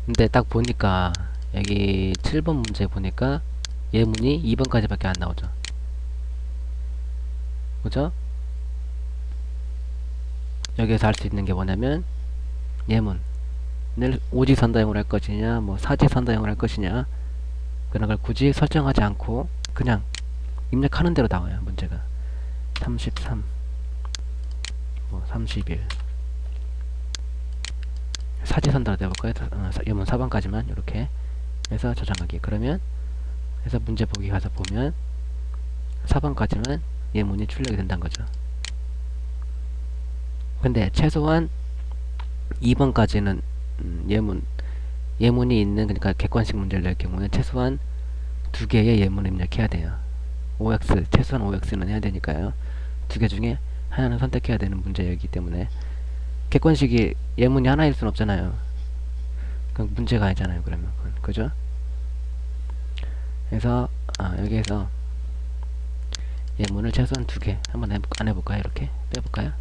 근데 딱 보니까 여기 7번 문제 보니까 예문이 2번까지밖에 안 나오죠. 그죠? 여기에서 할 수 있는 게 뭐냐면 예문을 오지선다형으로 할 것이냐 뭐 사지선다형으로 할 것이냐 그런 걸 굳이 설정하지 않고 그냥 입력하는 대로 나와요. 문제가 33 뭐 31 사지선다로 내볼까요? 예문 4번까지만 이렇게 해서 저장하기. 그러면 해서 문제 보기 가서 보면 4번까지만 예문이 출력이 된다는 거죠. 근데 최소한 2번까지는 예문이 있는 그러니까 객관식 문제를 낼 경우는 최소한 2개의 예문을 입력해야 돼요. OX 최소한 OX는 해야 되니까요. 2개 중에 하나는 선택해야 되는 문제이기 때문에 객관식이 예문이 하나일 순 없잖아요. 그럼 문제가 아니잖아요. 그러면 그죠? 그래서 여기에서 예문을 최소한 2개 한번 안 해볼까요? 이렇게 빼볼까요?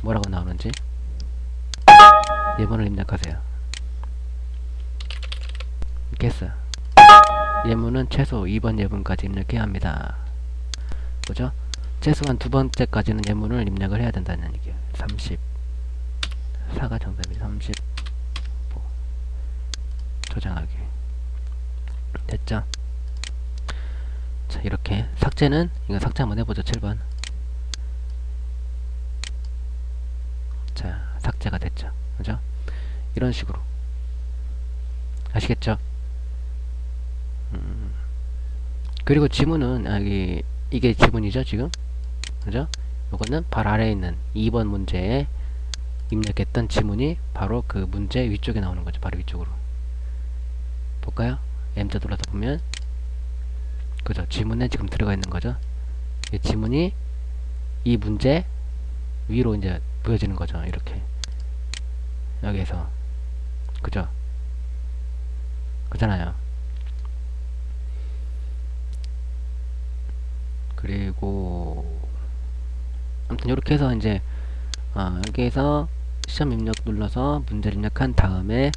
뭐라고 나오는지 예문을 입력하세요. 이렇게 했어요. 예문은 최소 2번 예문까지 입력해야 합니다. 그죠? 최소한 2번째까지는 예문을 입력을 해야 된다는 얘기예요. 34가 정답이 35 저장하기. 됐죠? 자, 이렇게 삭제는 이거 삭제 한번 해보죠. 7번. 자, 삭제가 됐죠. 그죠? 이런 식으로 아시겠죠? 그리고 지문은 이게 지문이죠 지금. 그죠? 요거는 바로 아래에 있는 2번 문제에 입력했던 지문이 바로 그 문제 위쪽에 나오는 거죠. 바로 위쪽으로 볼까요? M자 눌러서 보면 그죠? 지문에 지금 들어가 있는 거죠. 이 지문이 이 문제 위로 이제 보여지는 거죠. 이렇게 여기에서 그죠? 그잖아요. 그리고 아무튼 이렇게 해서 이제 여기에서 시험 입력 눌러서 문제를 입력한 다음에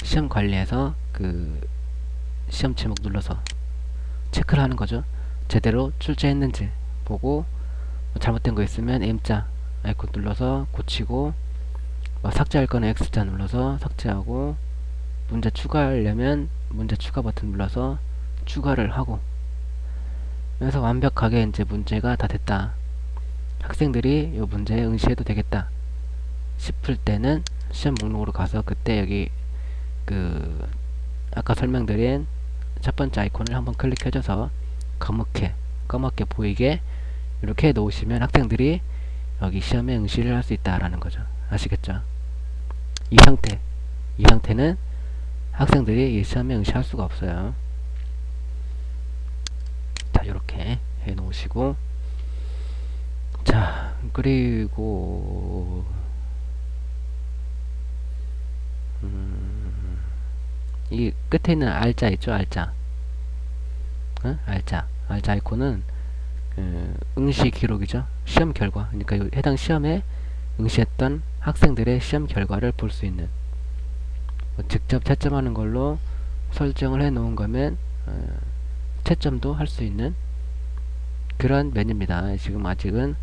시험 관리해서 그 시험 제목 눌러서 체크를 하는 거죠. 제대로 출제했는지 보고 뭐 잘못된 거 있으면 M자 아이콘 눌러서 고치고 삭제할 거는 X자 눌러서 삭제하고 문제 추가하려면 문제 추가 버튼 눌러서 추가를 하고 그래서 완벽하게 이제 문제가 다 됐다. 학생들이 이 문제에 응시해도 되겠다 싶을 때는 시험 목록으로 가서 그때 여기 그 아까 설명드린 첫 번째 아이콘을 한번 클릭해줘서 검게 보이게 이렇게 놓으시면 학생들이 여기 시험에 응시를 할 수 있다라는 거죠. 아시겠죠? 이 상태는 학생들이 이 시험에 응시할 수가 없어요. 자, 이렇게 해 놓으시고 자, 그리고 이 끝에 있는 알자 있죠? 알자. 알자 아이콘은 응시 기록이죠. 시험 결과. 그러니까 해당 시험에 응시했던 학생들의 시험 결과를 볼 수 있는 직접 채점하는 걸로 설정을 해 놓은 거면 채점도 할 수 있는 그런 메뉴입니다. 지금 아직은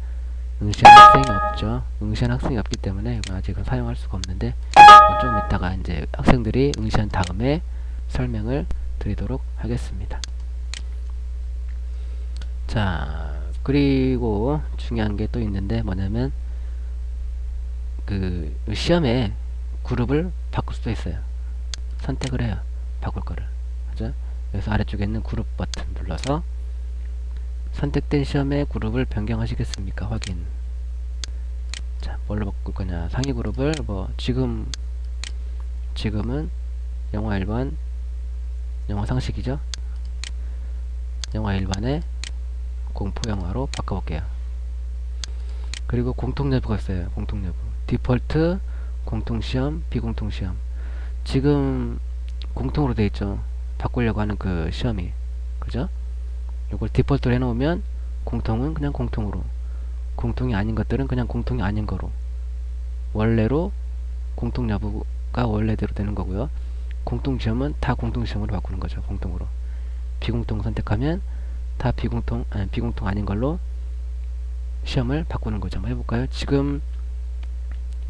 응시한 학생이 없죠. 응시한 학생이 없기 때문에 이건 아직은 사용할 수가 없는데 좀 이따가 이제 학생들이 응시한 다음에 설명을 드리도록 하겠습니다. 자, 그리고 중요한 게 또 있는데 뭐냐면 그 시험에 그룹을 바꿀 수도 있어요. 선택을 해요. 바꿀 거를. 그죠? 그래서 아래쪽에 있는 그룹 버튼 눌러서 선택된 시험의 그룹을 변경하시겠습니까? 확인. 자, 뭘로 바꿀 거냐? 상위 그룹을 뭐 지금은 영어 1번 영어 상식이죠? 영어 1번에 공포 영화로 바꿔볼게요. 그리고 공통여부가 있어요. 공통여부. 디폴트, 공통시험, 비공통시험. 지금 공통으로 되어 있죠. 바꾸려고 하는 그 시험이. 그죠? 이걸 디폴트로 해놓으면 공통은 그냥 공통으로, 공통이 아닌 것들은 그냥 공통이 아닌 거로, 원래로 공통 여부가 원래대로 되는 거고요. 공통시험은 다 공통시험으로 바꾸는 거죠. 공통으로. 비공통 선택하면 다 비공통 아닌 걸로 시험을 바꾸는 거죠. 한번 해볼까요? 지금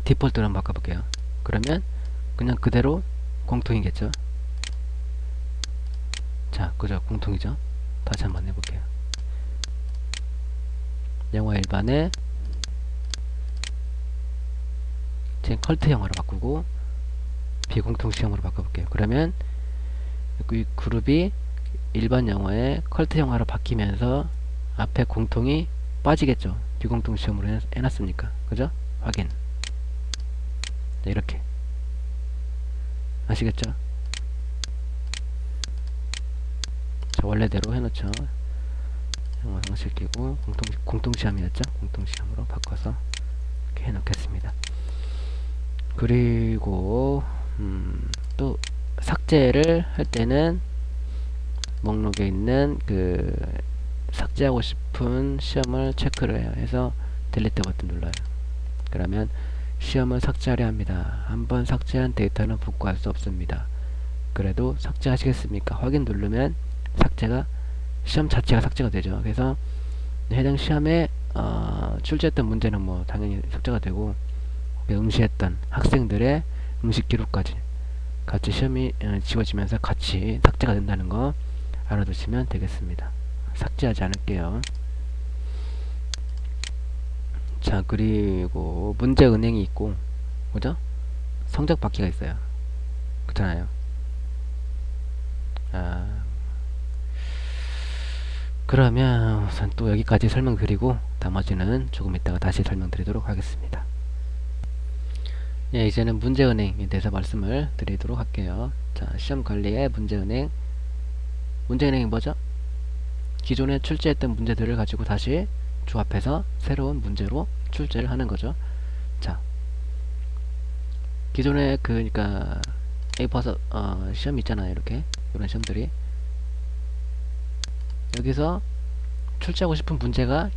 디폴트로 한번 바꿔볼게요. 그러면 그냥 그대로 공통이겠죠. 자, 그죠? 공통이죠. 다시 한번 해볼게요. 영어 일반에 제 컬트 영어로 바꾸고 비공통 시험으로 바꿔볼게요. 그러면 이 그룹이 일반 영어에 컬트 영어로 바뀌면서 앞에 공통이 빠지겠죠. 비공통 시험으로 해놨으니까. 그죠? 확인. 네, 이렇게. 아시겠죠? 자, 원래대로 해놓죠. 영어 상식 끼고 공통시험이었죠? 공통시험으로 바꿔서 이렇게 해놓겠습니다. 그리고 또 삭제를 할 때는 목록에 있는 그 삭제하고 싶은 시험을 체크를 해요. 해서 딜리트 버튼 눌러요. 그러면 시험을 삭제하려 합니다. 한번 삭제한 데이터는 복구할 수 없습니다. 그래도 삭제하시겠습니까? 확인 누르면 삭제가 시험 자체가 삭제가 되죠. 그래서 해당 시험에 출제했던 문제는 뭐 당연히 삭제가 되고 응시했던 학생들의 응시 기록까지 같이 시험이 지워지면서 같이 삭제가 된다는 거 알아두시면 되겠습니다. 삭제하지 않을게요. 자, 그리고 문제 은행이 있고, 그죠? 성적 받기가 있어요. 그렇잖아요. 그러면 우선 또 여기까지 설명드리고 나머지는 조금 이따가 다시 설명드리도록 하겠습니다. 예, 이제는 문제은행에 대해서 말씀을 드리도록 할게요. 자, 시험관리의 문제은행. 문제은행이 뭐죠? 기존에 출제했던 문제들을 가지고 다시 조합해서 새로운 문제로 출제를 하는 거죠. 자, 기존에 그러니까 A4 시험 있잖아요. 이렇게 이런 시험들이 여기서 출제하고 싶은 문제가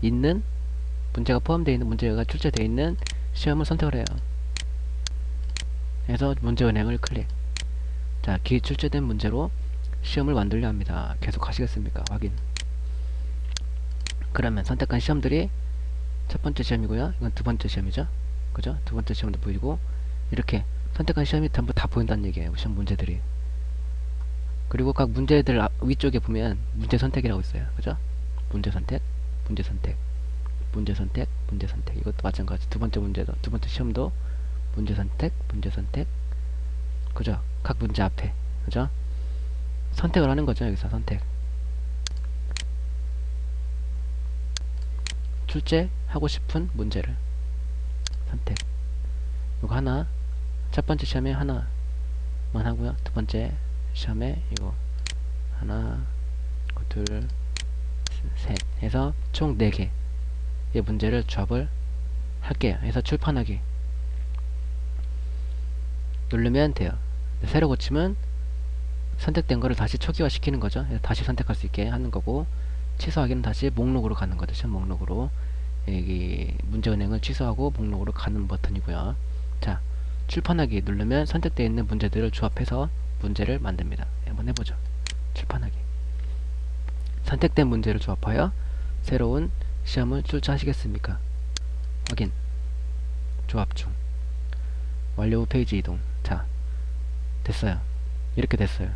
포함되어 있는 문제가 출제되어 있는 시험을 선택을 해요. 그래서 문제은행을 클릭. 자, 출제된 문제로 시험을 만들려 합니다. 계속 하시겠습니까? 확인. 그러면 선택한 시험들이 첫 번째 시험이고요. 이건 두 번째 시험이죠. 그죠? 두 번째 시험도 보이고 이렇게 선택한 시험이 전부 다 보인다는 얘기예요. 시험 문제들이. 그리고 각 문제들 위쪽에 보면 문제 선택이라고 있어요. 그죠? 문제 선택, 문제 선택, 문제 선택, 문제 선택. 이것도 마찬가지. 두 번째 문제도, 두 번째 시험도 문제 선택, 문제 선택. 그죠? 각 문제 앞에. 그죠? 선택을 하는 거죠. 여기서 선택. 출제하고 싶은 문제를 선택. 이거 하나, 첫 번째 시험에 하나만 하고요. 두 번째 시험에 이거 하나, 둘, 셋 해서 총 4개의 문제를 조합을 할게요. 해서 출판하기 누르면 돼요. 새로 고치면 선택된 거를 다시 초기화 시키는 거죠. 다시 선택할 수 있게 하는 거고, 취소하기는 다시 목록으로 가는 거죠. 시험 목록으로. 여기 문제은행을 취소하고 목록으로 가는 버튼이고요. 자, 출판하기 누르면 선택되어 있는 문제들을 조합해서 문제를 만듭니다. 한번 해보죠. 출판하기. 선택된 문제를 조합하여 새로운 시험을 출제하시겠습니까? 확인. 조합 중. 완료 후 페이지 이동. 자, 됐어요. 이렇게 됐어요.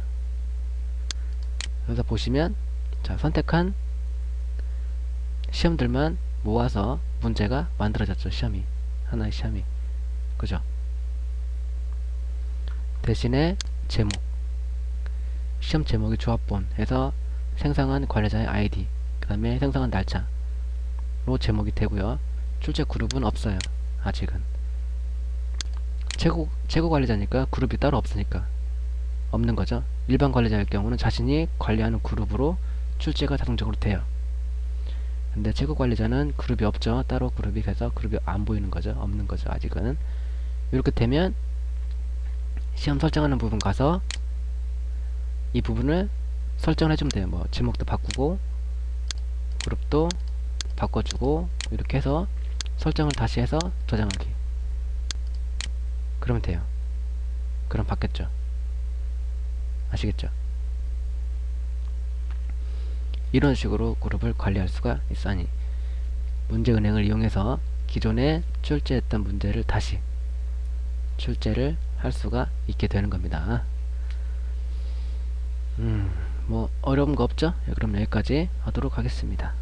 여기서 보시면 자, 선택한 시험들만 모아서 문제가 만들어졌죠. 시험이. 하나의 시험이. 그죠? 대신에 제목. 시험 제목이 조합본 해서 생성한 관리자의 아이디, 그 다음에 생성한 날짜로 제목이 되고요. 출제 그룹은 없어요. 아직은. 최고 관리자니까 그룹이 따로 없으니까 없는 거죠. 일반 관리자일 경우는 자신이 관리하는 그룹으로 출제가 자동적으로 돼요. 근데 최고 관리자는 그룹이 없죠. 따로 그룹이. 그래서 그룹이 안 보이는 거죠. 없는 거죠. 아직은. 이렇게 되면 시험 설정하는 부분 가서 이 부분을 설정을 해주면 돼요. 뭐 제목도 바꾸고 그룹도 바꿔주고 이렇게 해서 설정을 다시 해서 저장하기. 그러면 돼요. 그럼 바뀌었죠. 아시겠죠? 이런 식으로 그룹을 관리할 수가 있어. 아니, 문제은행을 이용해서 기존에 출제했던 문제를 다시 출제를 할 수가 있게 되는 겁니다. 뭐 어려운 거 없죠? 그럼 여기까지 하도록 하겠습니다.